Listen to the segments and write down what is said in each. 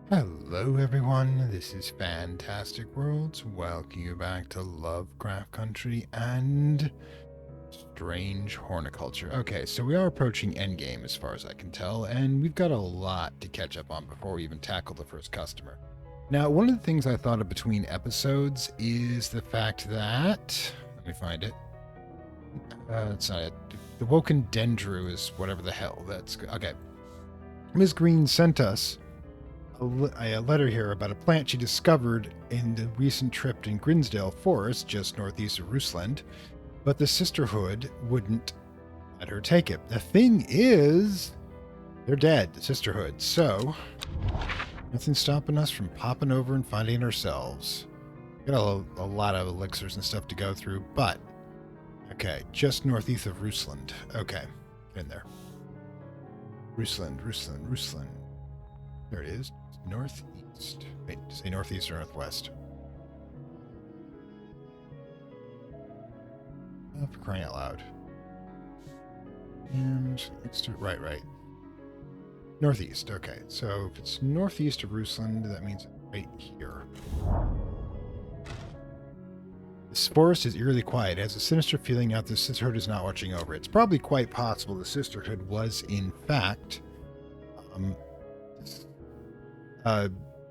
Hello everyone, this is Fantastic Worlds. Welcome you back to Lovecraft Country and Strange Horticulture. Okay, so we are approaching endgame as far as I can tell, and we've got a lot to catch up on before we even tackle the first customer. Now, one of the things I thought of between episodes is the fact that... Let me find it. That's not it. The Woken Dendru is whatever the hell. That's... Okay. Ms. Green sent us a letter here about a plant she discovered in the recent trip in Grinsdale Forest, just northeast of Rusland, but the Sisterhood wouldn't let her take it. The thing is, they're dead, the Sisterhood, so nothing's stopping us from popping over and finding it ourselves. Got a lot of elixirs and stuff to go through, but okay, just northeast of Rusland. Okay, get in there. Rusland. There it is. Northeast. Wait, say northeast or northwest? Oh, for crying out loud. And right. Northeast. Okay, so if it's northeast of Rusland, that means it's right here. This forest is eerily quiet. It has a sinister feeling now that the Sisterhood is not watching over it. It's probably quite possible the Sisterhood was, in fact,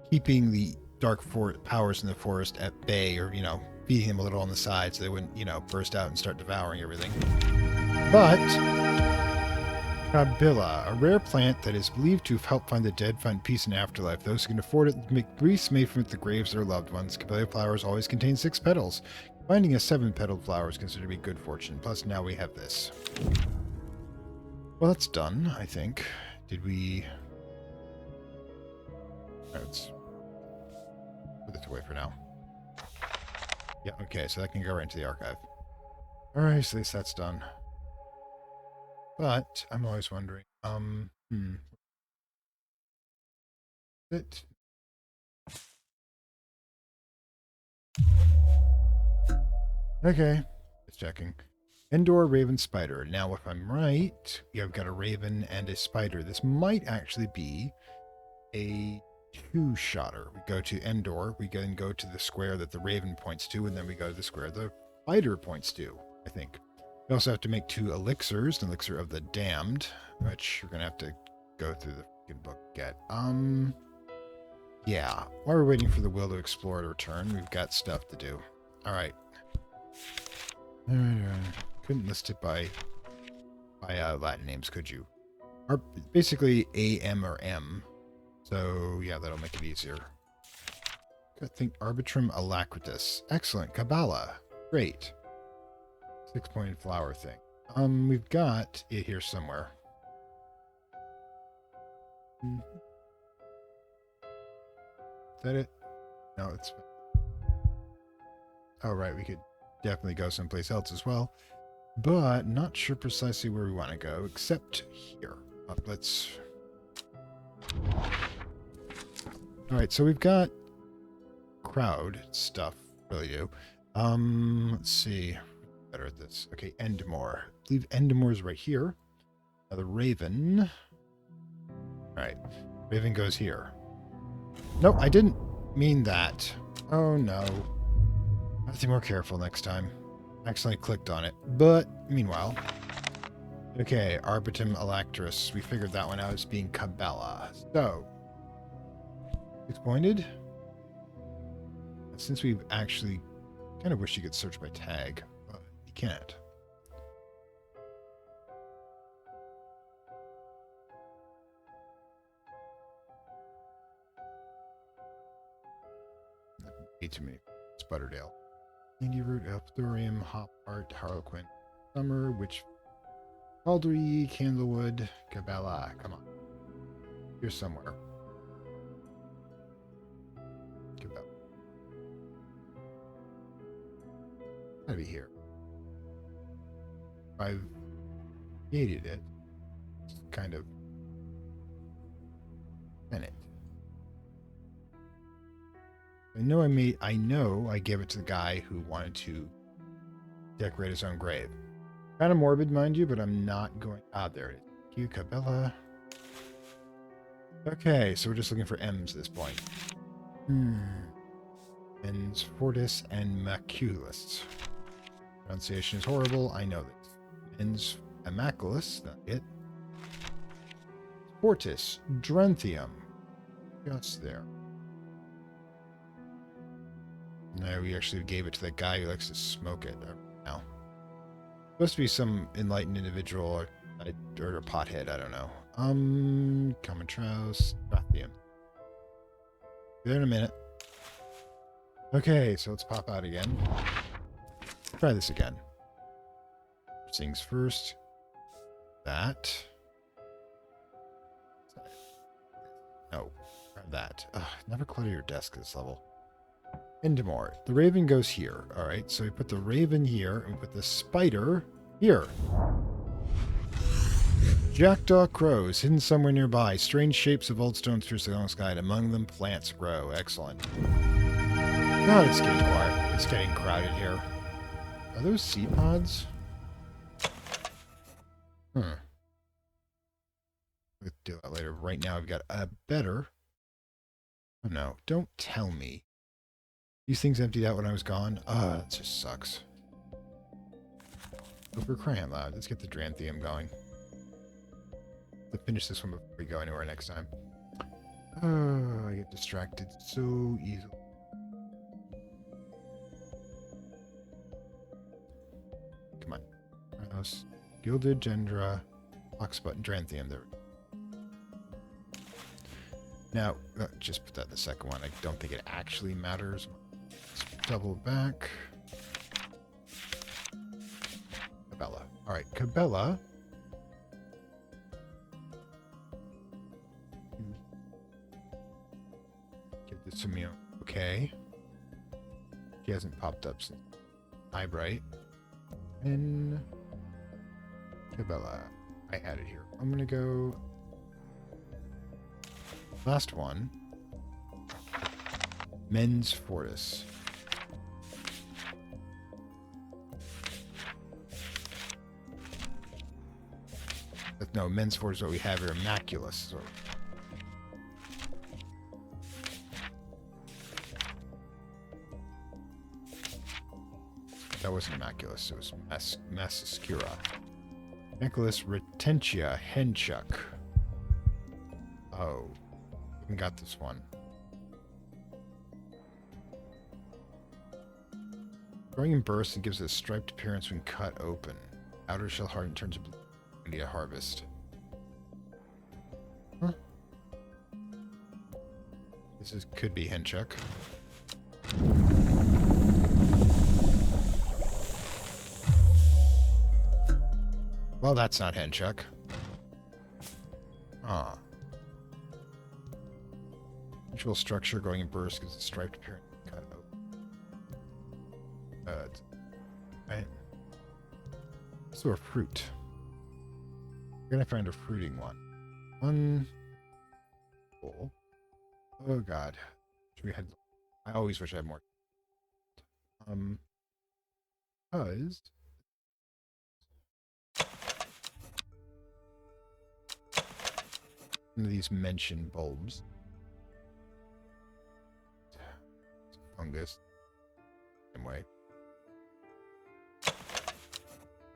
keeping the dark powers in the forest at bay, or, feeding them a little on the side so they wouldn't, burst out and start devouring everything. But Kabila, a rare plant that is believed to have helped find the dead find peace in afterlife. Those who can afford it make wreaths made from it the graves of their loved ones. Kabila flowers always contain 6 petals. Finding a 7-petaled flower is considered to be good fortune. Plus, now we have this. Well, that's done, I think. Did we... Let's put this away for now. Yeah, okay, so that can go right into the archive. Alright, so at least that's done. But I'm always wondering, it... Okay, just checking. Indoor Raven Spider. Now, if I'm right, I've got a Raven and a Spider. This might actually be a 2-shotter. We go to Endor, we then go to the square that the Raven points to, and then we go to the square the Spider points to, I think. We also have to make 2 elixirs, an elixir of the damned, which we're going to have to go through the freaking book to get. Yeah. While we're waiting for the will to explore to return, we've got stuff to do. Alright. Couldn't list it by Latin names, could you? Or basically A, M, or M. So, yeah, that'll make it easier. I think Arbitrum alacritus. Excellent. Kabbalah. Great. 6-pointed flower thing. We've got it here somewhere. Is that it? No, it's... Oh, right, we could definitely go someplace else as well. But not sure precisely where we want to go, except here. Let's... Alright, so we've got crowd stuff, really do. Let's see. Better at this. Okay, Endemore. I believe Endemore's right here. Now the Raven. Alright. Raven goes here. Nope, I didn't mean that. Oh no. I have to be more careful next time. I accidentally clicked on it. But, meanwhile. Okay, Arbitum Electris. We figured that one out as being Kabbalah. So, 6-pointed. Since we've actually kind of wish you could search by tag, but you can't. Way too many. Sputterdale. Candy Root, Elfthorium, Hop Art, Harlequin, Summer, Witch, Caldery, Candlewood, Kabbalah. Come on. Here somewhere. Kabbalah. Gotta be here. I've created it. It's kind of in it. I know I gave it to the guy who wanted to decorate his own grave. Kind of morbid, mind you, but I'm not going... Ah, there it is. Q Cabela. Okay, so we're just looking for M's at this point. Mens fortis and maculus. Pronunciation is horrible, I know this. Mens immaculus, that's it. Fortis, Drenthium. Just there. No, we actually gave it to that guy who likes to smoke it. Now, supposed to be some enlightened individual or a pothead. I don't know. Common trouse, Drenthium. Be there in a minute. Okay, so let's pop out again. Try this again. First things first. That. No, grab that. Ugh, never clutter your desk at this level. Endemore. The raven goes here. Alright, so we put the raven here, and we put the spider here. Jackdaw crows, hidden somewhere nearby. Strange shapes of old stones pierce the long sky, and among them plants grow. Excellent. God, it's getting quiet. It's getting crowded here. Are those seed pods? We'll do that later. Right now, we've got a better... Oh, no. Don't tell me. These things emptied out when I was gone. That just sucks. But we're crying loud. Let's get the Dranthium going. Let's finish this one before we go anywhere next time. I get distracted so easily. Come on. House. Gilded Gendra. Oxbutton Dranthium. There. Now, just put that in the second one. I don't think it actually matters. Let's double back. Cabela. Alright, Cabela. Give this to me. Okay. She hasn't popped up since Eyebright. And Cabela. I had it here. I'm gonna go. Last one. Mens fortis. No, Mens fortis is what we have here. Immaculus. So. That wasn't Immaculus. It was Massiscura. Nicholas Retentia Henchuk. Oh. Haven't got this one. Growing in bursts and gives it a striped appearance when cut open. Outer shell hardened turns blue. Need a harvest. Huh? This could be Henchuk. Well, that's not Henchuk. Ah. Visual structure going in bursts gives a striped appearance when cut open. Right. So a fruit. We're gonna find a fruiting one. One. Cool. Oh god. We had. I always wish I had more. Because one of these mentioned bulbs. Fungus. Same way.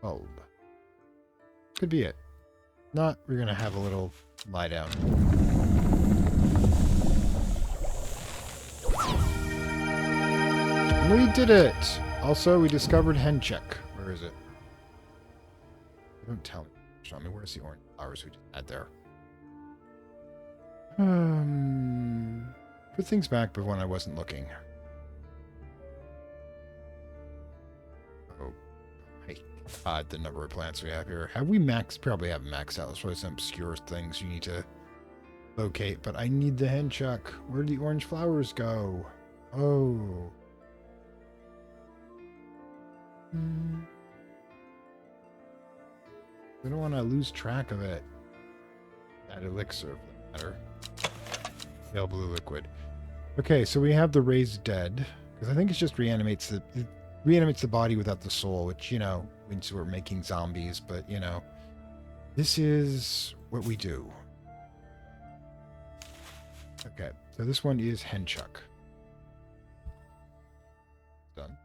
Bulb. Could be it. Not, we're gonna have a little lie down. We did it! Also, we discovered Henchuk. Where is it? Don't tell me. Show me, where's the orange flowers we just had there? Put things back but when I wasn't looking. Oh, my God, the number of plants we have here. Have we maxed? Probably have maxed out. There's probably some obscure things you need to locate, but I need the Henchuk. Where do the orange flowers go? Oh. I don't want to lose track of it. That elixir, for that matter. Pale blue liquid. Okay, so we have the raised dead, because I think it just reanimates the body without the soul, which, you know, means we're making zombies, but, you know, this is what we do. Okay, so this one is Henchuck. Done.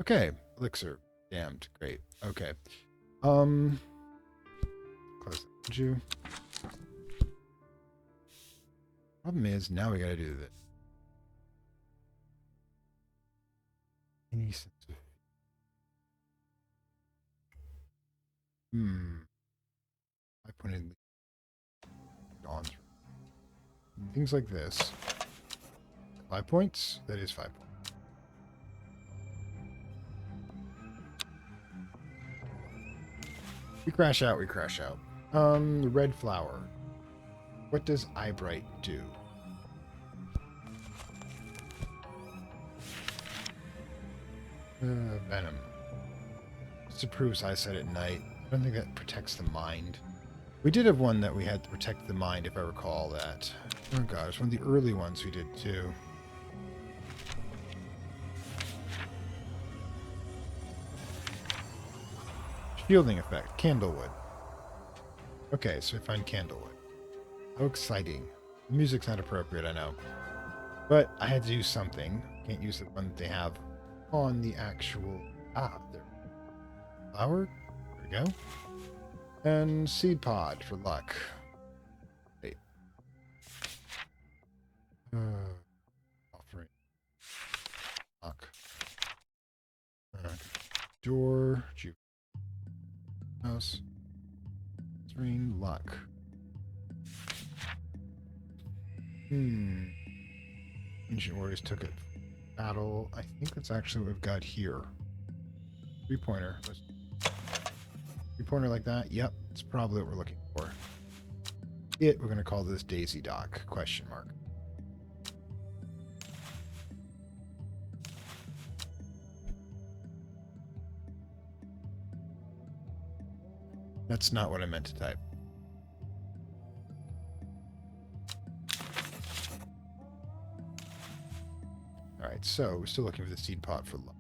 Okay, elixir. Damned. Great. Okay. Close that. You. Problem is, now we gotta do this. Any sense of... I put in gone through. Things like this. 5 points? That is 5 points. We crash out, we crash out. The red flower. What does Eyebright do? Venom. This approves eyesight at night. I don't think that protects the mind. We did have one that we had to protect the mind, if I recall that. Oh god, it's one of the early ones we did too. Shielding effect, Candlewood. Okay, so we find Candlewood. How exciting. The music's not appropriate, I know. But I had to do something. Can't use the one that they have on the actual... Ah, there. Flower? There we go. And Seed Pod for luck. Wait. Offering. Luck. Door. House. Serene luck. Ancient Warriors took it. Battle. I think that's actually what we've got here. 3-pointer. 3-pointer like that? Yep. It's probably what we're looking for. We're going to call this Daisy Dock? Question mark. That's not what I meant to type. Alright, so we're still looking for the seed pot for luck.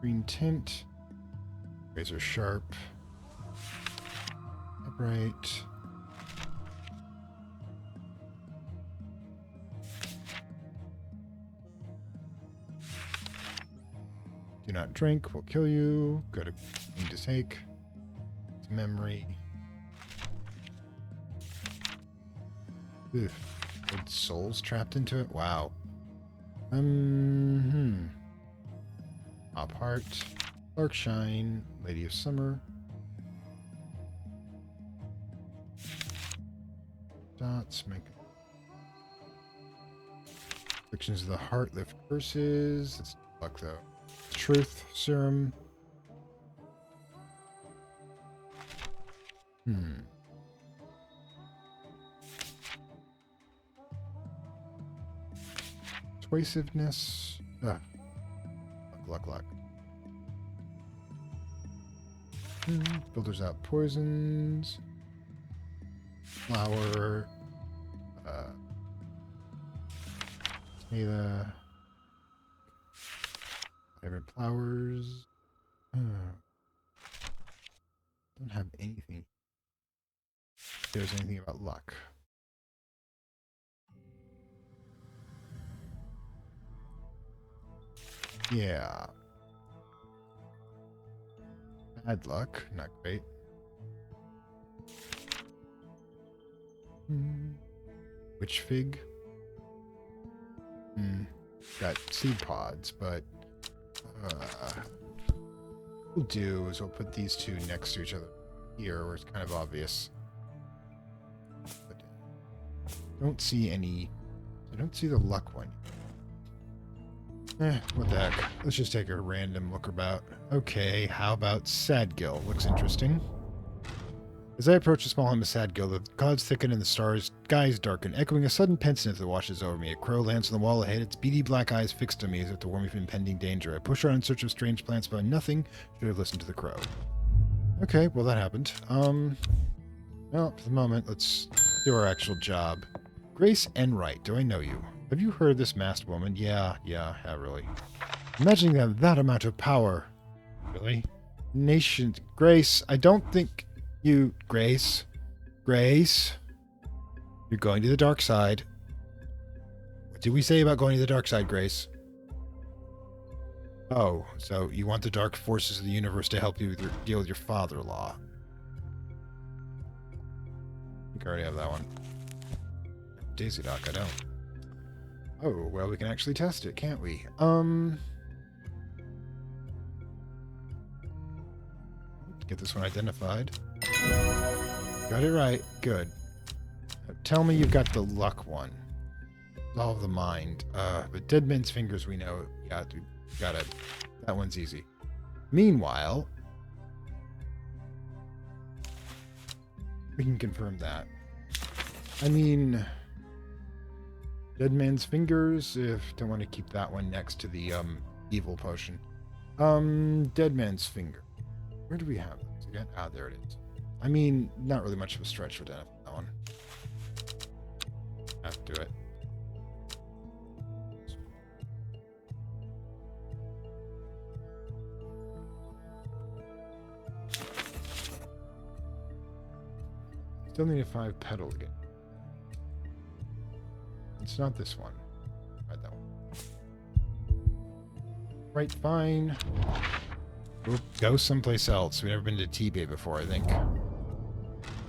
Green tint. Razor sharp. Upright. Do not drink, will kill you. Go to need to take. Memory. Ugh. Good souls trapped into it? Wow. Top Heart. Dark Shine. Lady of Summer. Dots. Make Afflictions of the Heart. Lift curses. It's luck though. Truth Serum. Persuasiveness. Luck. Filters out poisons. Flower. Taylor. Favorite flowers. Don't have anything. If there's anything about luck. Yeah. Bad luck. Not great. Witch fig. Got seed pods, but what we'll do is we'll put these two next to each other here where it's kind of obvious. But don't see any. I don't see the luck one. What the heck? Let's just take a random look about. Okay, how about Sadgill? Looks interesting. As I approach the small home of Sadgill, the clouds thicken and the skies darken, echoing a sudden pensiveness that washes over me. A crow lands on the wall ahead, its beady black eyes fixed on me as if to warn me from impending danger. I push on in search of strange plants, but nothing. Should have listened to the crow. Okay, well that happened. Well, for the moment, let's do our actual job. Grace Enright, do I know you? Have you heard of this masked woman? Yeah, really. Imagining that amount of power. Really? Nation. Grace, I don't think you. Grace. Grace. You're going to the dark side. What did we say about going to the dark side, Grace? Oh, so you want the dark forces of the universe to help you deal with your father-in-law. I think I already have that one. Daisy Dock, I don't. Oh, well, we can actually test it, can't we? Get this one identified. Got it right. Good. Now, tell me you've got the luck one. Solve the mind. But Dead Man's Fingers, we know. Got it. That one's easy. Meanwhile, we can confirm that. I mean, Dead Man's Fingers, if don't want to keep that one next to the evil potion. Dead Man's Finger. Where do we have this again? Ah, there it is. I mean, not really much of a stretch for that one. Have to do it. Still need a 5 petal again. It's not this one. Right, that one. Right, fine. We'll go someplace else. We've never been to Tibet before, I think.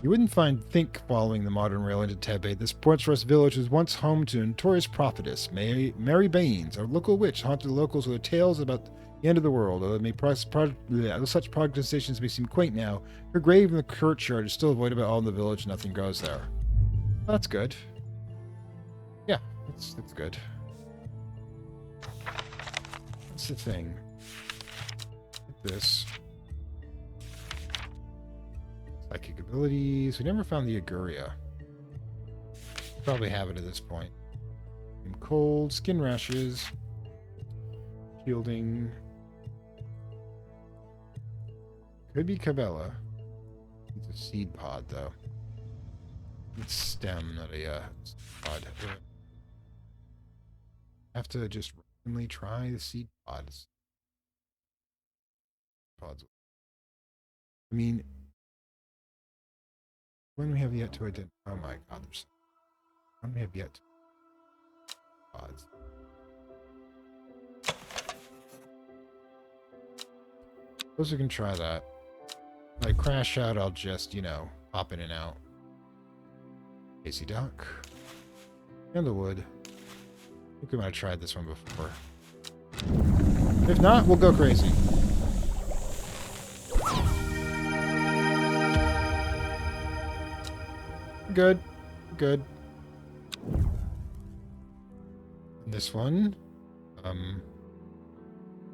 You wouldn't find Think following the modern rail into Tibet. This Portsrust village was once home to a notorious prophetess, Mary Baines. Our local witch haunted the locals with tales about the end of the world. Although such prognostications may seem quaint now, her grave in the churchyard is still avoided by all in the village. Nothing grows there. That's good. Yeah, that's good. That's the thing. This. Psychic abilities. We never found the Aguria. Probably have it at this point. Cold, skin rashes, shielding. Could be Cabela. It's a seed pod, though. It's stem, not a pod. Have to just randomly try the seed pods. Pods. I mean, when we have yet to identify. Oh my god, there's. When we have yet to. Pods. Suppose we can try that. If I crash out, I'll just, pop in and out. Casey Duck. Candlewood. I think we might have tried this one before. If not, we'll go crazy. Good. Good. This one.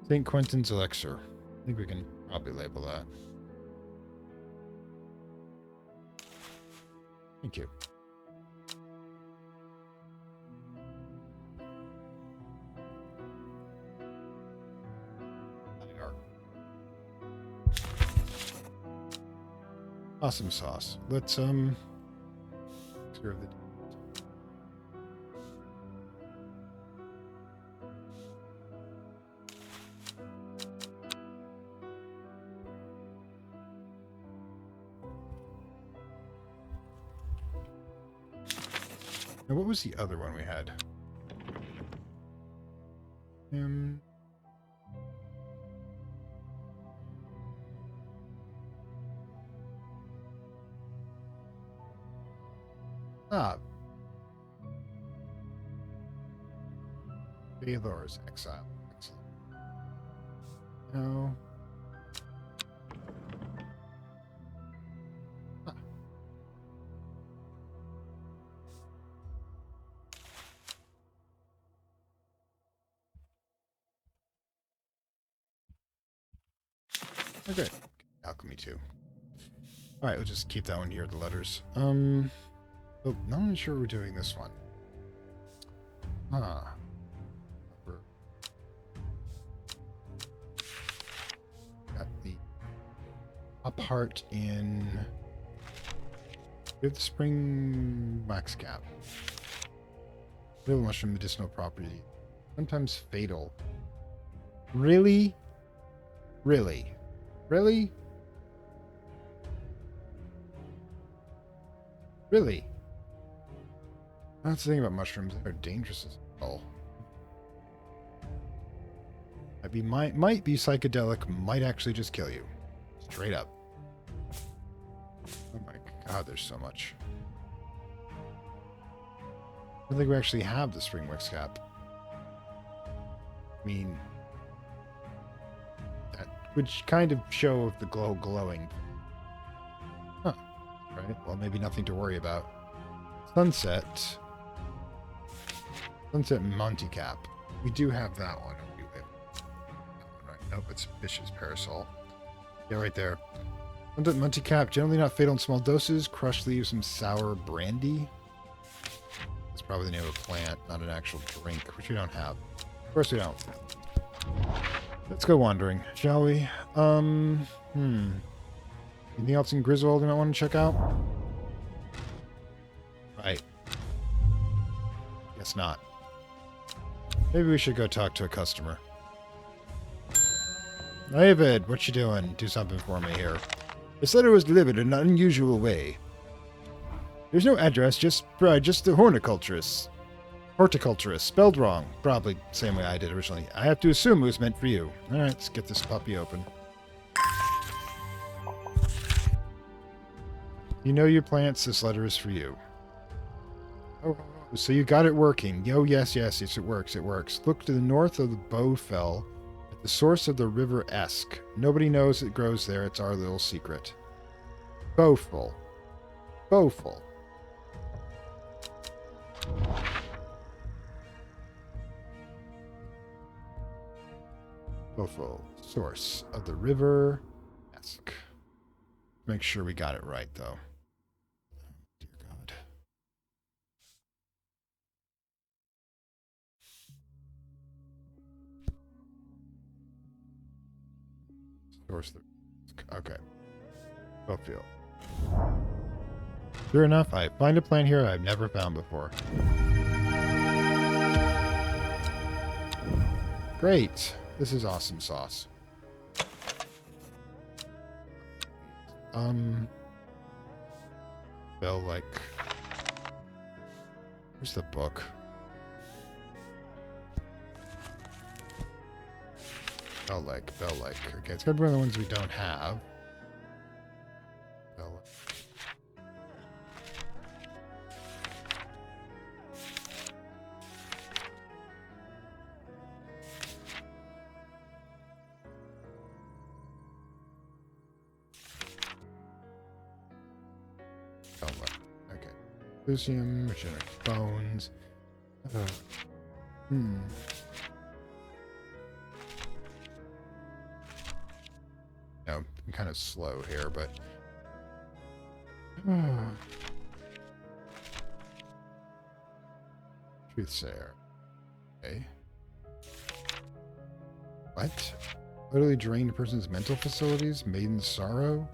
St. Quentin's Elixir. I think we can probably label that. Thank you. Awesome sauce. Let's serve the. Now, what was the other one we had? Baylor's exile. Excellent. No. Okay. Alchemy 2. Alright, we'll just keep that one here, the letters. Oh, not even sure we're doing this one. Got the top heart in. We have the spring wax cap. Little mushroom medicinal property. Sometimes fatal. Really? Really? Really? Really? That's the thing about mushrooms. They're dangerous as hell. Might be psychedelic, might actually just kill you. Straight up. Oh my god, there's so much. I don't think we actually have the spring wix cap. I mean, that would kind of show the glowing. Huh. Right, well, maybe nothing to worry about. Sunset Monty Cap. We do have that one. Right. Nope, it's Bishop's Parasol. Yeah, right there. Sunset Monty Cap, generally not fatal in small doses. Crushed leaves some sour brandy. That's probably the name of a plant, not an actual drink, which we don't have. Of course we don't. Let's go wandering, shall we? Anything else in Griswold you might want to check out? Right. Guess not. Maybe we should go talk to a customer. David, what you doing? Do something for me here. This letter was delivered in an unusual way. There's no address, just the horticulturist. Horticulturist, spelled wrong. Probably the same way I did originally. I have to assume it was meant for you. Alright, let's get this puppy open. You know your plants, this letter is for you. Oh, so you got it working. Oh, yes, it works, it works. Look to the north of the Bowfell, at the source of the river Esk. Nobody knows it grows there, it's our little secret. Bowfell. Bowfell. Bowfell, source of the river Esk. Make sure we got it right, though. Dear God. Source of the... Okay. Bowfell. Sure enough, I find a plant here I've never found before. Great. This is awesome sauce. Bell like. Where's the book? Bell like. Okay, it's got one of the ones we don't have. Bell like. Okay. Lucium, regenerates bones. No, I'm kind of slow here, but... Truthsayer. Okay. What? Literally drained a person's mental facilities? Maiden's sorrow?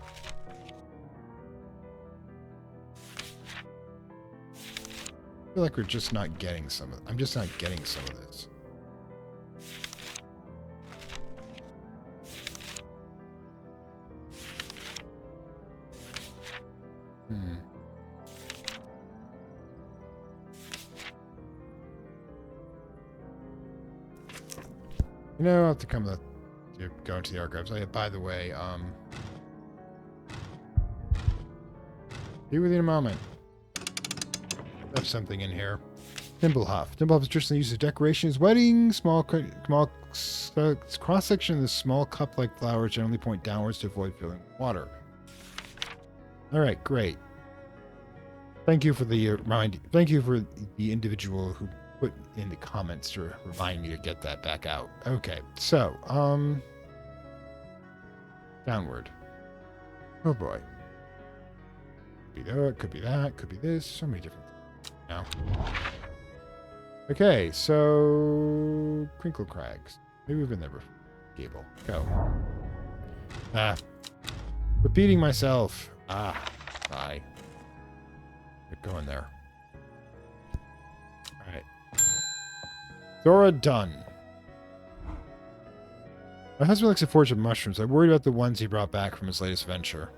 I feel like we're just not getting some of... I'm just not getting some of this. You know, I'll have to go into the archives. Oh, yeah, by the way, be with you in a moment. Left something in here. Thimblehoff. Thimblehoff is traditionally used as decorations, weddings, small cross-section of the small cup-like flowers generally point downwards to avoid filling with water. All right, great. Thank you for the Thank you for the individual who put in the comments to remind me to get that back out. Okay, so downward. Oh boy. Could be that. Could be that. Could be this. So many different. No. Okay, so Crinkle Crags. Maybe we've been there before. Gable. Go. Repeating myself. Bye. We're going there. Alright. Thora done. My husband likes a forage of mushrooms. I'm worried about the ones he brought back from his latest venture.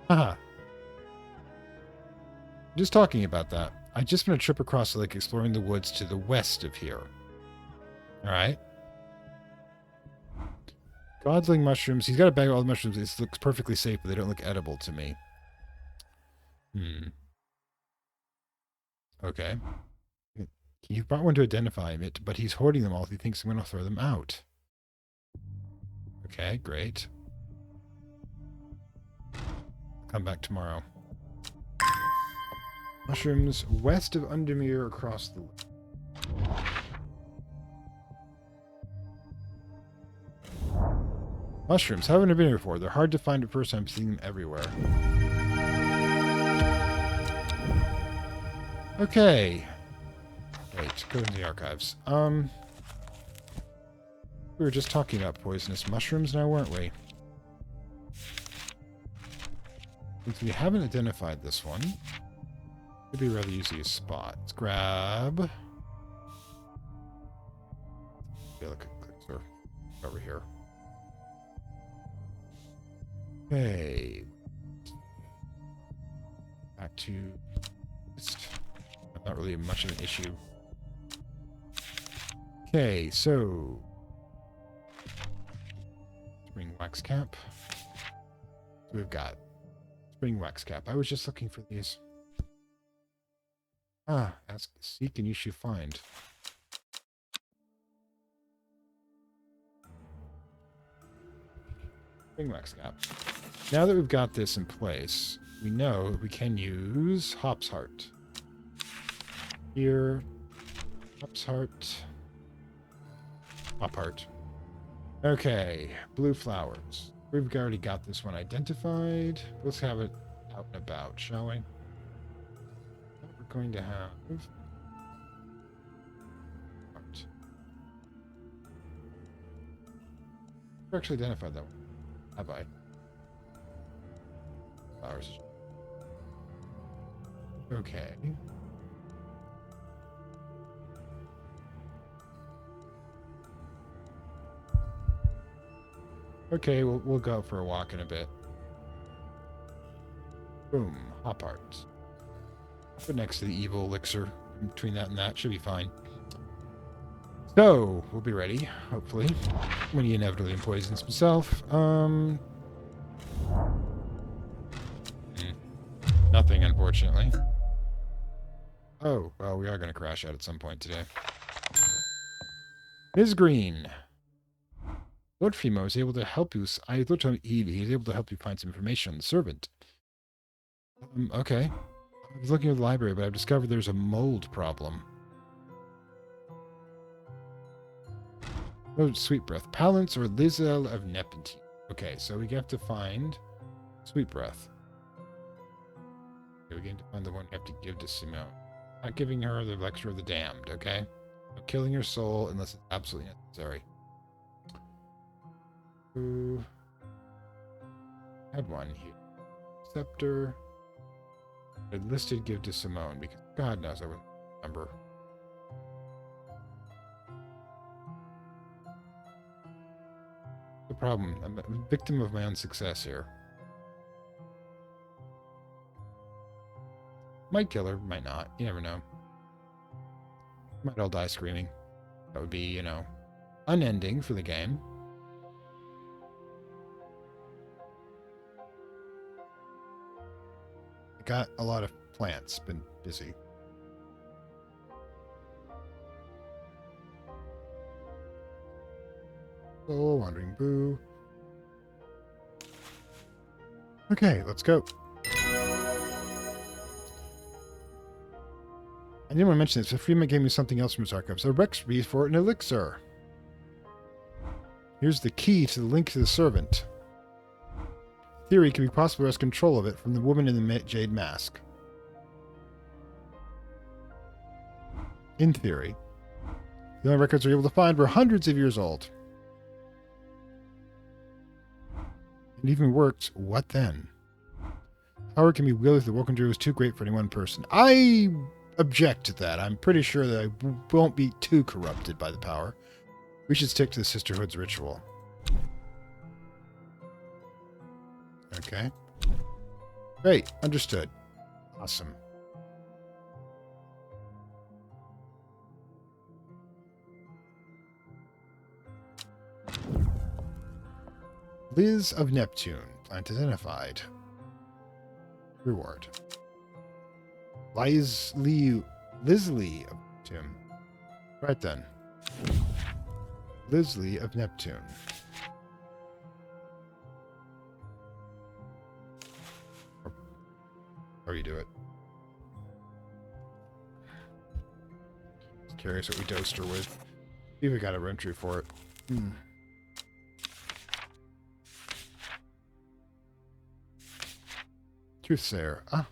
Haha. Just talking about that. I just been a trip across the lake exploring the woods to the west of here. Alright. Godling mushrooms. He's got a bag of all the mushrooms. It looks perfectly safe, but they don't look edible to me. Okay. He brought one to identify it, but he's hoarding them all. He thinks I'm going to throw them out. Okay, great. Come back tomorrow. Mushrooms west of Undermere across the lake. Mushrooms. Haven't been here before. They're hard to find at first. I'm seeing them everywhere. Okay. Wait, go into the archives. We were just talking about poisonous mushrooms now, weren't we? Since we haven't identified this one, it'd be a rather easy spot. Let's grab... Yeah, look at clicker over here. Okay. Back to... Not really much of an issue. Okay, so... Spring wax cap. We've got spring wax cap. I was just looking for these. Ah, ask, seek, and you should find. Spring wax cap. Now that we've got this in place, we know we can use Hop's Heart. Here, Hop's Heart. Hop Heart. Okay, blue flowers. We've already got this one identified. Let's have it out and about, shall we? What we're going to have... Heart. We've actually identified that one. Have I? Flowers. Okay. Okay, we'll go for a walk in a bit. Boom, hop art. Put next to the evil elixir. Between that and that, should be fine. So, we'll be ready, hopefully, when he inevitably poisons himself. Nothing, unfortunately. Oh, well, we are going to crash out at some point today. Ms. Green. Lord Fimo is able to help you. I looked at Evie. He's able to help you find some information on the servant. Okay. I was looking at the library, but I've discovered there's a mold problem. Oh, Sweet Breath. Palance or Lizel of Nepentine. Okay, so we have to find Sweet Breath. Okay, we're going to find the one we have to give to Simone. Not giving her the Lecture of the Damned, okay? No killing her soul unless it's absolutely necessary. Ooh. Had one here. Scepter. I listed give to Simone because God knows I wouldn't remember. The problem. I'm a victim of my own success here. Might kill her, might not. You never know. Might all die screaming. That would be, you know, unending for the game. I got a lot of plants, been busy. Oh, wandering boo. Okay, let's go. I didn't want to mention this, but Freeman gave me something else from his archives. A Rexby for an elixir. Here's the key to the link to the servant. Theory can be possible to wrest control of it from the woman in the jade mask. In theory. The only records we were able to find were hundreds of years old. It even worked. What then? Power can be wielded if the Woken Druid is too great for any one person. I object to that. I'm pretty sure that I won't be too corrupted by the power. We should stick to the Sisterhood's ritual. Okay. Great. Understood. Awesome. Liz of Neptune. Plant identified. Reward. Lisley of Neptune. Right then. Lisley of Neptune. Or you do it. Just curious what we dosed her with. See if we got a entry for it. Truthsayer. Ah.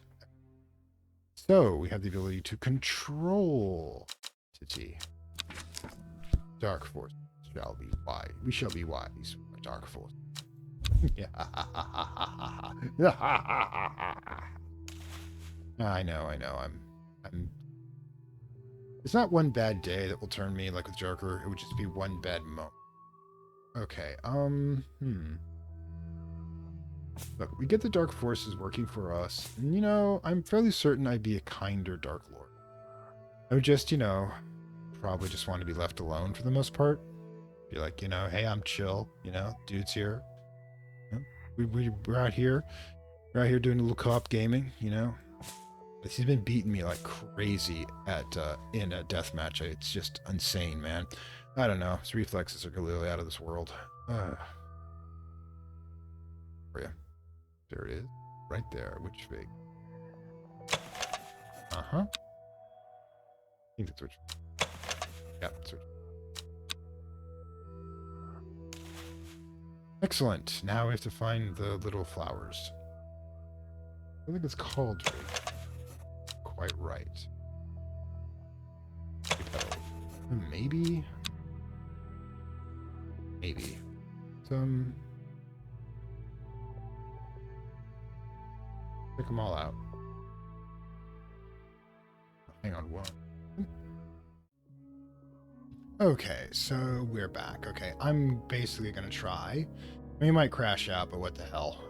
So we have the ability to control entity. Dark force shall be wise. We shall be wise. Dark force. I know. I'm. It's not one bad day that will turn me like with Joker. It would just be one bad moment. Okay. Look, we get the dark forces working for us, and you know, I'm fairly certain I'd be a kinder Dark Lord. I would just, you know, probably just want to be left alone for the most part. Be like, you know, hey, I'm chill. You know, dude's here. You know, we're out here. We're out here doing a little co-op gaming. You know. But he's been beating me like crazy at in a deathmatch. It's just insane, man. I don't know. His reflexes are clearly out of this world. For you. There it is. Right there. Which fig? Uh-huh. I think that's which. Yeah, that's which. Excellent. Now we have to find the little flowers. I think it's called quite right. Maybe? Maybe. Some... Check them all out. Hang on one. Okay, so we're back. Okay, I'm basically gonna try. We might crash out, but what the hell?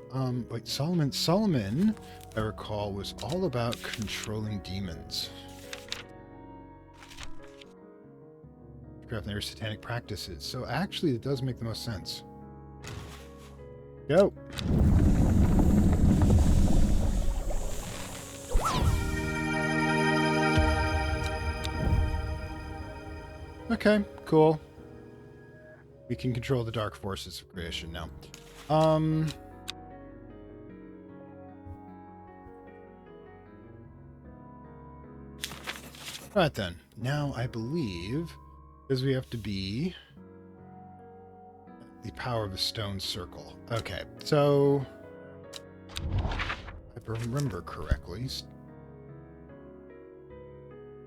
Wait, Solomon, I recall, was all about controlling demons. Lovecraft and their satanic practices. So actually, it does make the most sense. Go. Okay, cool. We can control the dark forces of creation now. Right then. Now I believe, because we have to be the power of the stone circle. Okay, so if I remember correctly,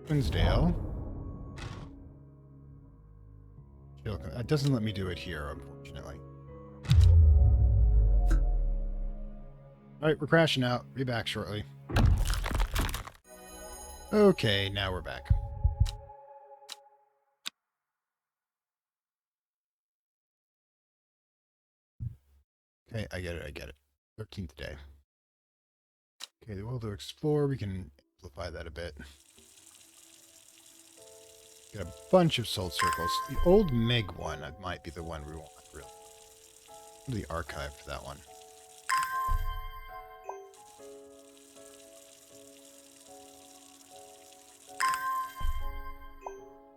Winsdale. It doesn't let me do it here, unfortunately. Alright, we're crashing out. Be back shortly. Okay, now we're back. Okay, I get it. 13th day. Okay, the world to explore, we can amplify that a bit. Get a bunch of soul circles. The old Meg one might be the one we want, really. The archive for that one.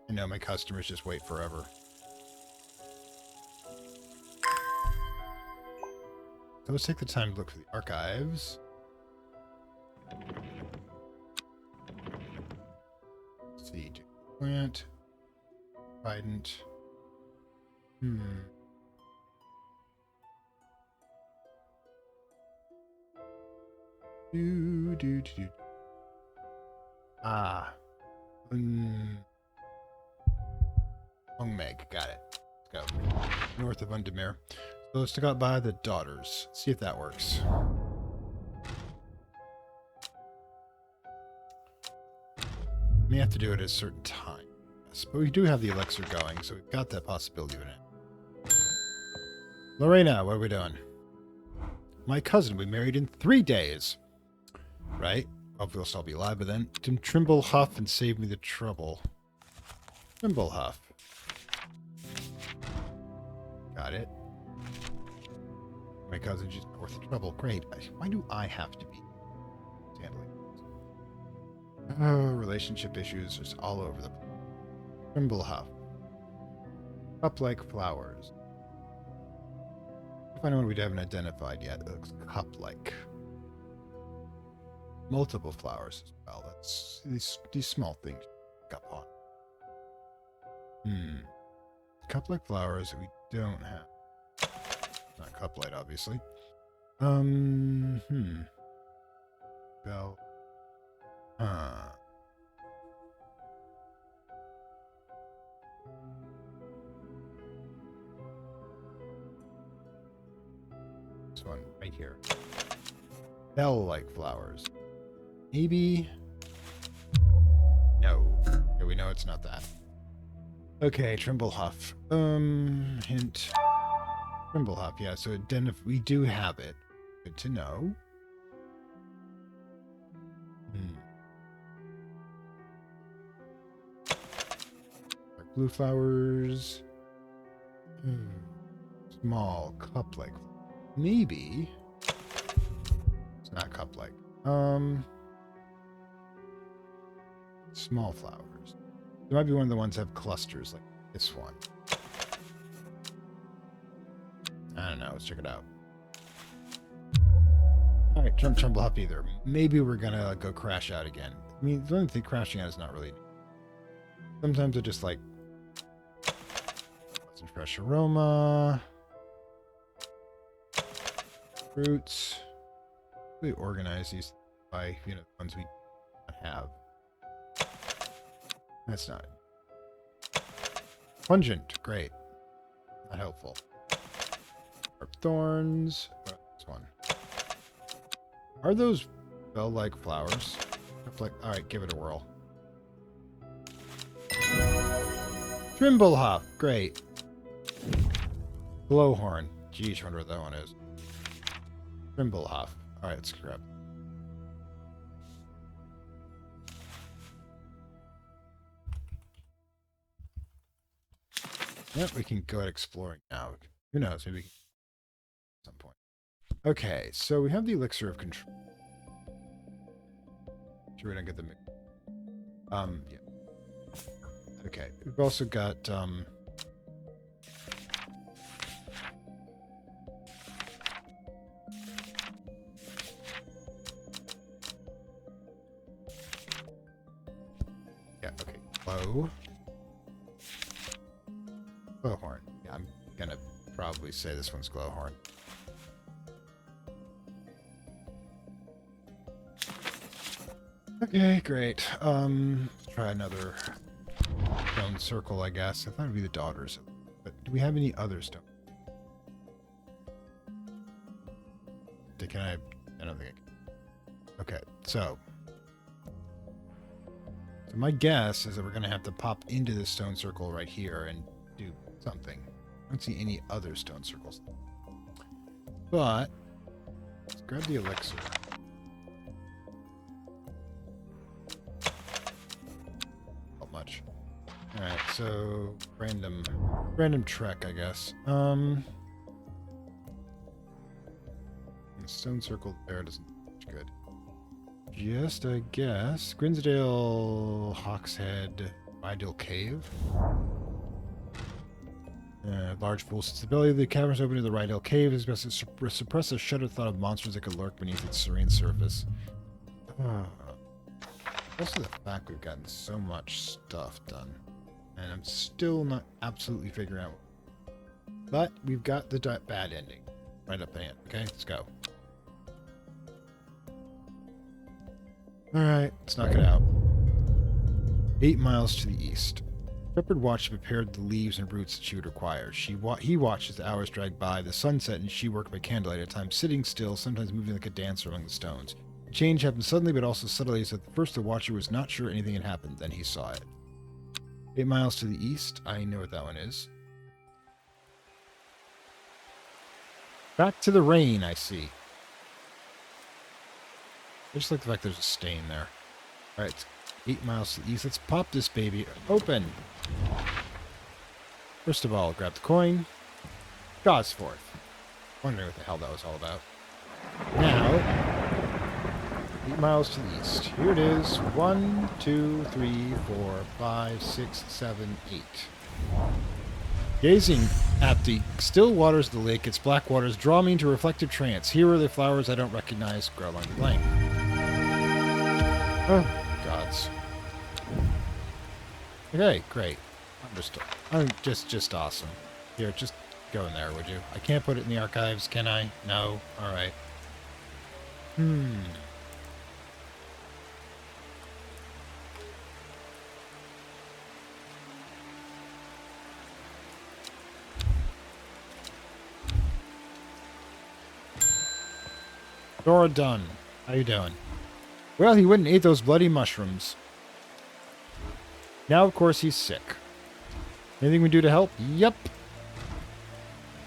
I know my customers just wait forever. So let's take the time to look for the archives. Let's see. Plant. Trident. Do. Ah. Meg, got it. Let's go. North of Undemir. So let's go out by the daughters. See if that works. May have to do it at a certain time. Yes, but we do have the elixir going, so we've got that possibility of it. Lorena, what are we doing? My cousin we married in 3 days. Right? Hopefully I'll be alive by then. Trimble Huff and save me the trouble. Trimble Huff. Got it. My cousin just worth the trouble. Great. Why do I have to be handling this? Oh, relationship issues just all over the place. Trimble Huff. Cup-like flowers. I find one we haven't identified yet. It looks cup-like. Multiple flowers as well. That's these small things pick up on. Cup-like flowers that we don't have. Not cup-light, obviously. Bell. This one right here. Bell-like flowers. Maybe. No. Okay, we know it's not that. Okay, Trimble Huff. Hint. Trimble Huff, yeah, so we do have it. Good to know. Like blue flowers. Small, cup-like. Maybe. It's not cup-like. Small flowers. There might be one of the ones that have clusters like this one. I don't know. Let's check it out. Alright, Trimble Huff either. Maybe we're gonna go crash out again. I mean, the only thing crashing out is not really... Sometimes they're just like... Some fresh aroma. Fruits. Really organize these by, the ones we don't have. That's not... Pungent. Great. Not helpful. Thorns. Oh, this one. Are those bell-like flowers? Alright, give it a whirl. Trimble Huff. Great. Blowhorn. Geez, I wonder what that one is. Trimble Huff. Alright, let's grab. Yep, we can go out exploring now. Who knows? Maybe at some point. Okay, so we have the elixir of control. Sure we don't get the... yeah. Okay, we've also got, yeah, okay. Glow. Glowhorn. Yeah, I'm gonna probably say this one's Glowhorn. Okay, great. Let's try another stone circle, I guess. I thought it'd be the daughters. But do we have any other stone? Can I don't think I can. Okay, so my guess is that we're gonna have to pop into this stone circle right here and do something. I don't see any other stone circles. But let's grab the elixir. Not much. Alright, so random trek, I guess. Stone circle there doesn't look much good. Just, I guess, Grinsdale, Hawkshead, Ideal Cave. Large pool. Since the belly of the cavern is open to the Rydell Cave, is best to suppress a shudder thought of monsters that could lurk beneath its serene surface. Also the fact we've gotten so much stuff done. And I'm still not absolutely figuring out. But we've got the bad ending. Right up in. Okay, let's go. Alright, let's knock it out. 8 miles to the east. Shepherd watched and prepared the leaves and roots that she would require. He watched as the hours dragged by, the sun set, and she worked by candlelight, at times sitting still, sometimes moving like a dancer among the stones. The change happened suddenly, but also subtly, so at first the watcher was not sure anything had happened. Then he saw it. 8 miles to the east. I know what that one is. Back to the rain, I see. I just like the fact there's a stain there. Alright, it's 8 miles to the east. Let's pop this baby open. First of all, grab the coin. Gosforth. Wondering what the hell that was all about. Now, 8 miles to the east. Here it is. 1, 2, 3, 4, 5, 6, 7, 8. Gazing at the still waters of the lake, its black waters draw me into reflective trance. Here are the flowers I don't recognize grow along the bank. Oh, gods. Okay, great. I'm just awesome. Here, just go in there, would you? I can't put it in the archives, can I? No? Alright. Dora Dunn. How you doing? Well, he went and ate those bloody mushrooms. Now, of course, he's sick. Anything we do to help? Yep.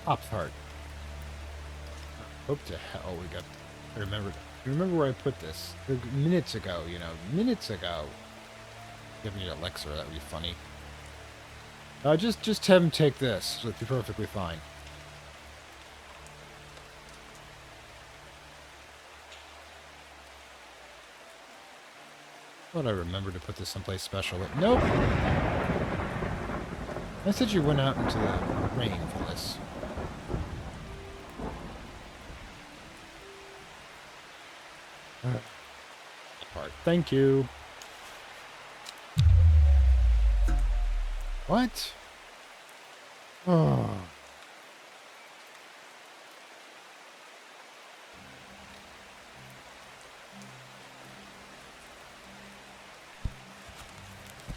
Pop heart. Hope to hell we got... I remember where I put this. Minutes ago, you know. Minutes ago. Give me an elixir, that would be funny. Just have him take this. It'll be perfectly fine. I thought I remembered to put this someplace special, but nope. I said you went out into the rain for this. Part. Thank you. What? Oh.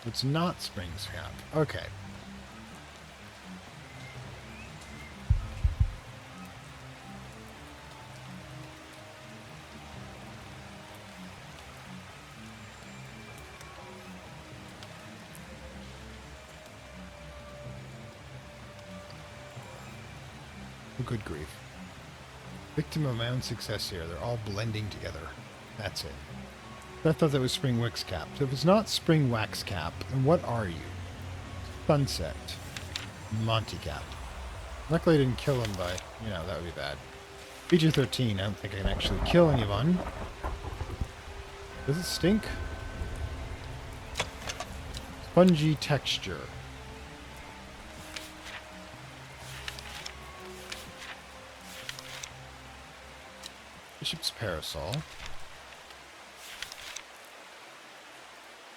It's not Springs Camp. Okay. Oh, good grief. Victim of my own success here. They're all blending together. That's it. I thought that was Spring Wax Cap. So if it's not Spring Wax Cap, then what are you? Sunset. Monty Cap. Luckily I didn't kill him by, you know, that would be bad. Feature 13, I don't think I can actually kill anyone. Does it stink? Spongy texture. Bishop's Parasol.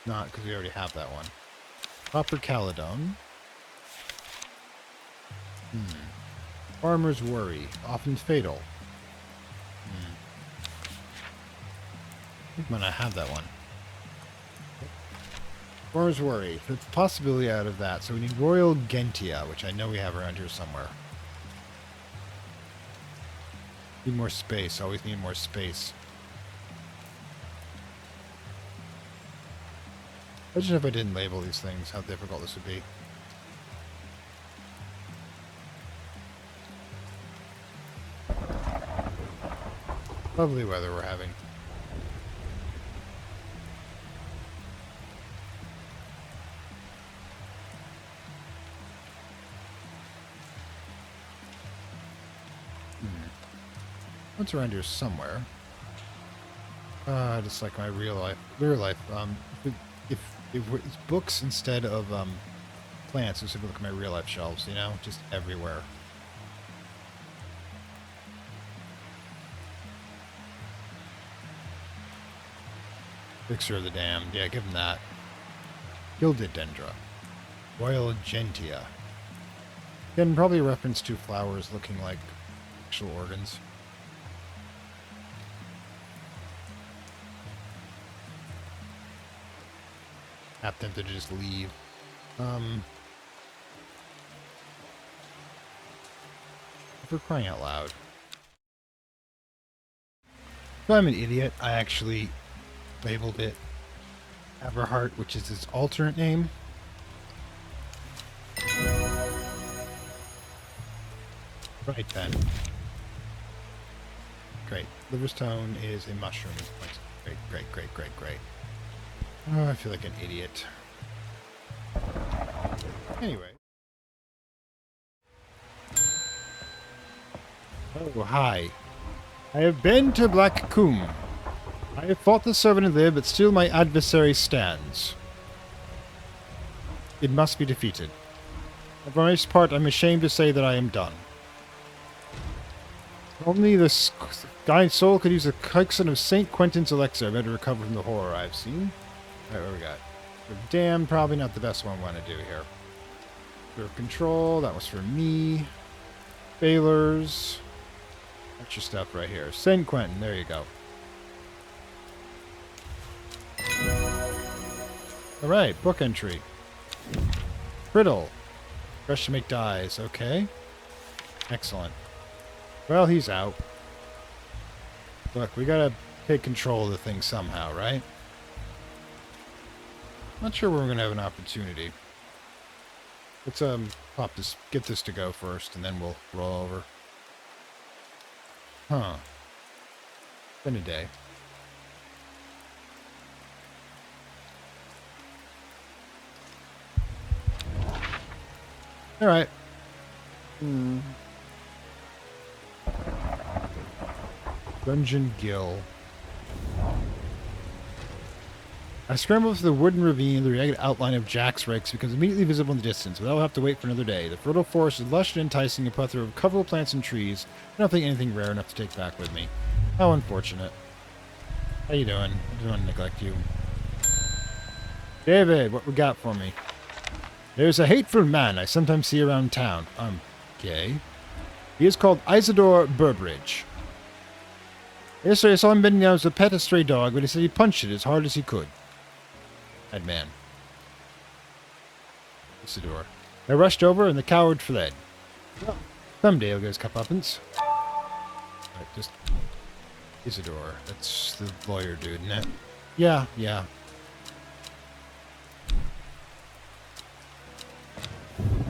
Not, because we already have that one. Copper Caledon. Farmer's Worry. Often fatal. I think when I have that one. Farmer's Worry. The possibility out of that. So we need Royal Gentia, which I know we have around here somewhere. Need more space. Always need more space. Imagine if I didn't label these things, how difficult this would be. Lovely weather we're having. What's around here somewhere? Just like my real life. If it's books instead of plants, just look at my real life shelves, you know, just everywhere. Elixir of the Damned, yeah, give him that. Gildedendra. Royal Gentia. Again, probably a reference to flowers looking like actual organs. Half tempted to just leave. For crying out loud. So I'm an idiot. I actually labeled it Everheart, which is its alternate name. Right then. Great. Liverstone is a mushroom. Great, great, great, great, great. Oh, I feel like an idiot. Anyway. Oh, hi. I have been to Black Coombe. I have fought the servant there, but still my adversary stands. It must be defeated. For the most part, I'm ashamed to say that I am done. Only the guy's soul could use a coaxing of St. Quentin's elixir better recover from the horror I've seen. Alright, what we got? Damn, probably not the best one I want to do here. Clear control, that was for me. Failures. That's your stuff right here. St. Quentin, there you go. Alright, book entry. Brittle. Fresh to make dyes, okay. Excellent. Well, he's out. Look, we gotta take control of the thing somehow, right? Not sure we're gonna have an opportunity. Let's pop this, get this to go first, and then we'll roll over. Huh. Been a day. All right. Dungeon Gill. I scrambled through the wooden ravine. The ragged outline of Jack's Rakes becomes immediately visible in the distance, but I will have to wait for another day. The fertile forest is lush and enticing, a plethora of coverable plants and trees. I don't think anything rare enough to take back with me. How unfortunate. How you doing? I didn't want to neglect you. David, what we got for me? There's a hateful man I sometimes see around town. Okay. He is called Isidore Burbridge. Yesterday I saw him bending down as a pet a stray dog, but he said he punched it as hard as he could. Bad man. Isidore. I rushed over and the coward fled. Well, someday he'll get his comeuppance. Right, just... Isidore. That's the lawyer dude, isn't it? Yeah, yeah.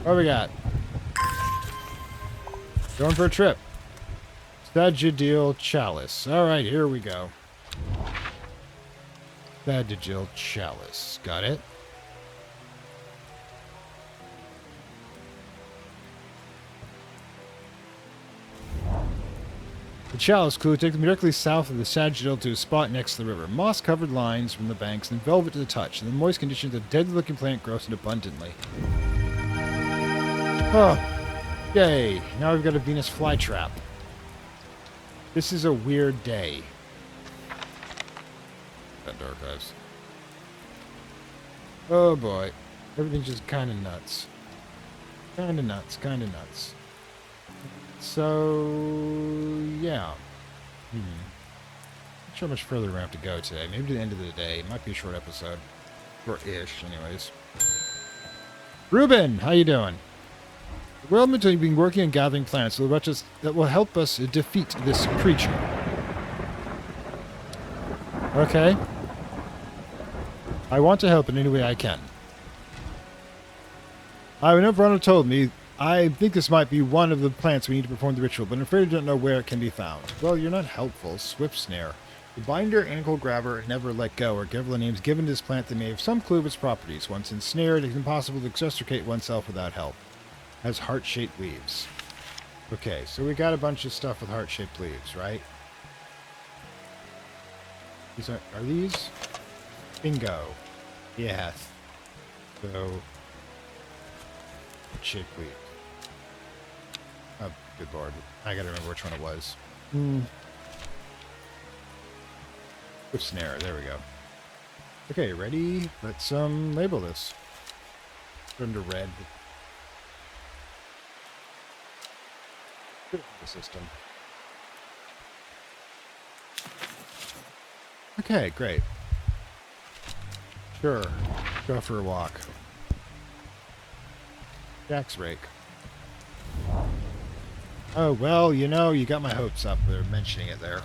What we got? Going for a trip. Sagittarial Chalice. Alright, here we go. Sagittarial Chalice. Got it? The Chalice clue takes me directly south of the Sagittarial to a spot next to the river. Moss-covered lines from the banks and velvet to the touch. In the moist conditions, a deadly-looking plant grows abundantly. Oh, yay. Now we've got a Venus flytrap. This is a weird day. And archives. Oh boy. Everything's just kind of nuts. Kind of nuts, kind of nuts. So, yeah. Not sure how much further we have to go today. Maybe to the end of the day. It might be a short episode. Or-ish, anyways. Ruben, how you doing? Well, we've been working on gathering plants that will help us defeat this creature. Okay. I want to help in any way I can. I know Verona told me, I think this might be one of the plants we need to perform the ritual, but I'm afraid I don't know where it can be found. Well, you're not helpful. Swift Snare. The binder, ankle grabber, and never let go are several names given to this plant that may have some clue of its properties. Once ensnared, it is impossible to extricate oneself without help. Has heart-shaped leaves. Okay, so we got a bunch of stuff with heart-shaped leaves, right? These are these? Bingo. Yes. So, heart-shaped leaf. Oh, good lord. I gotta remember which one it was. Snare, there we go. Okay, ready? Let's label this. Put it under red. The system. Okay, great. Sure. Go for a walk. Jack's Rake. Oh, well, you know, you got my hopes up for mentioning it there.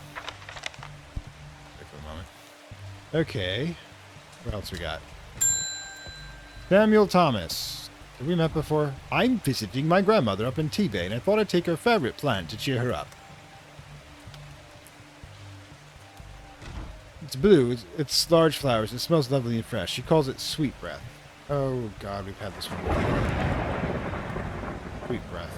Wait for a moment. Okay. What else we got? Samuel Thomas. Have we met before? I'm visiting my grandmother up in Tibet, and I thought I'd take her favorite plant to cheer her up. It's blue. It's large flowers. It smells lovely and fresh. She calls it sweet breath. Oh, God, we've had this one before. Sweet breath.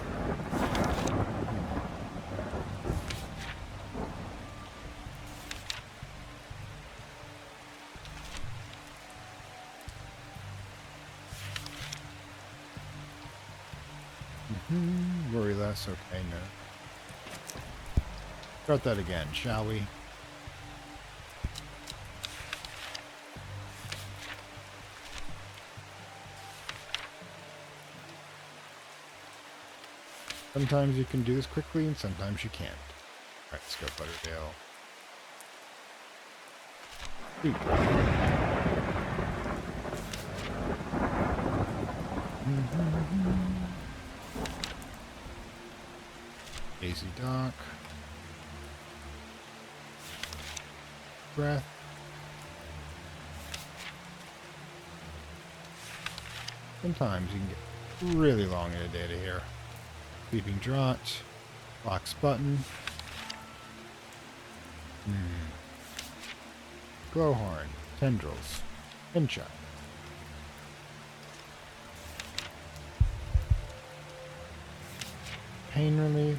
Worry less. Okay, no. Start that again, shall we? Sometimes you can do this quickly, and sometimes you can't. Alright, let's go Butterdale. Daisy Dock. Breath. Sometimes you can get really long in a data here. Sleeping Draught. Box Button. Glowhorn. Tendrils. Pincha. Pain relief.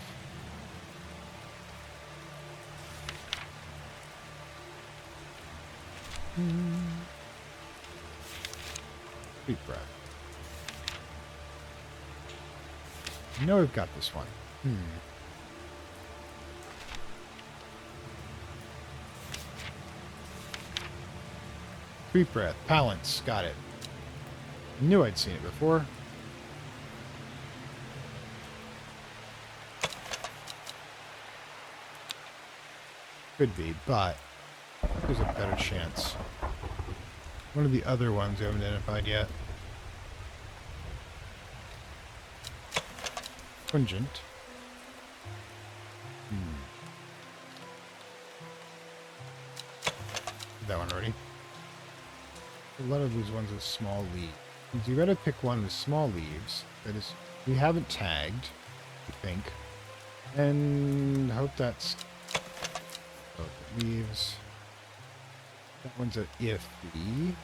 Deep breath. You know we've got this one. Deep breath. Palance. Got it. Knew I'd seen it before. Could be, but there's a better chance. One of the other ones we haven't identified yet. Pungent. That one already. A lot of these ones with small leaves. You gotta pick one with small leaves that is we haven't tagged, I think. And hope that's leaves. That one's an iffy.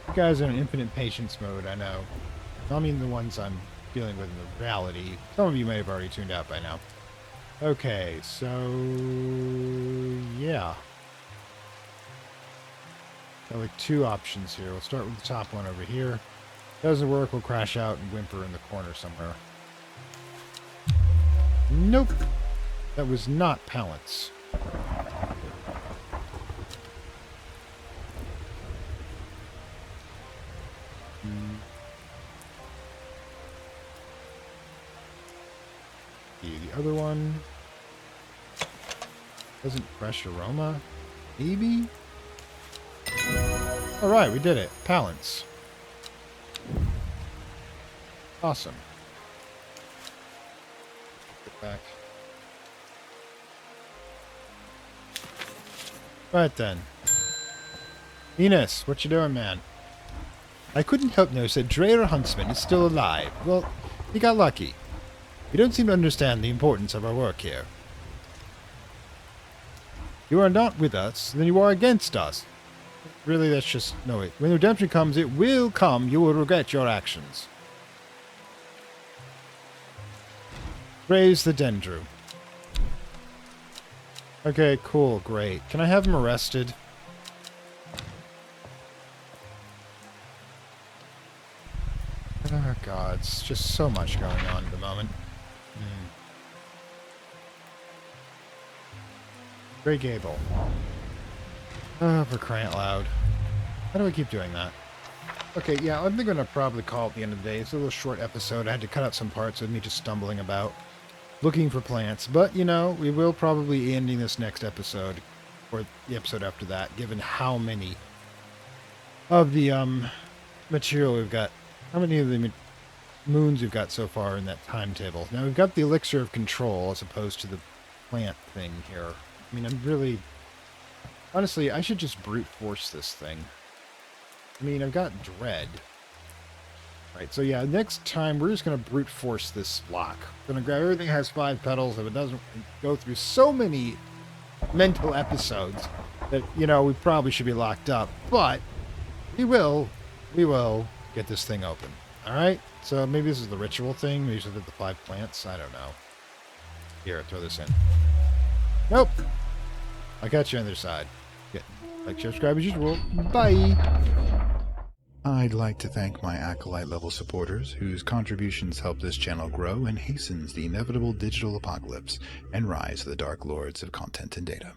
You guys are in infinite patience mode, I know. I mean the ones I'm dealing with in the reality. Some of you may have already tuned out by now. Okay, so yeah. Got like two options here. We'll start with the top one over here. Doesn't work, we'll crash out and whimper in the corner somewhere. Nope. That was not Palance. The other one. Doesn't fresh aroma? Maybe? Alright, we did it. Palance. Awesome. Get back. Right then. Enos, what you doing, man? I couldn't help notice that Dreyer Huntsman is still alive. Well, he got lucky. You don't seem to understand the importance of our work here. You are not with us, then you are against us. Really, that's just... No, wait. When redemption comes, it will come. You will regret your actions. Raise the Dendru. Okay, cool, great. Can I have him arrested? Oh, God, it's just so much going on at the moment. Grey Gable. Oh, for crying out loud. How do I keep doing that? Okay, yeah, I'm going to probably call it the end of the day. It's a little short episode. I had to cut out some parts of me just stumbling about, looking for plants. But, you know, we will probably be ending this next episode, or the episode after that, given how many of the material we've got. How many of the moons we've got so far in that timetable. Now, we've got the Elixir of Control as opposed to the plant thing here. I mean, I'm really... Honestly, I should just brute force this thing. I mean, I've got Dread. Right, so yeah, next time we're just going to brute force this lock. We're going to grab everything that has 5 petals. If it doesn't, go through so many mental episodes that, you know, we probably should be locked up. But we will get this thing open. All right? So maybe this is the ritual thing. Maybe we should do the 5 plants. I don't know. Here, throw this in. Nope. I'll catch you on the other side. Get like, share, subscribe as usual. Bye. I'd like to thank my Acolyte level supporters whose contributions help this channel grow and hastens the inevitable digital apocalypse and rise of the Dark Lords of Content and Data.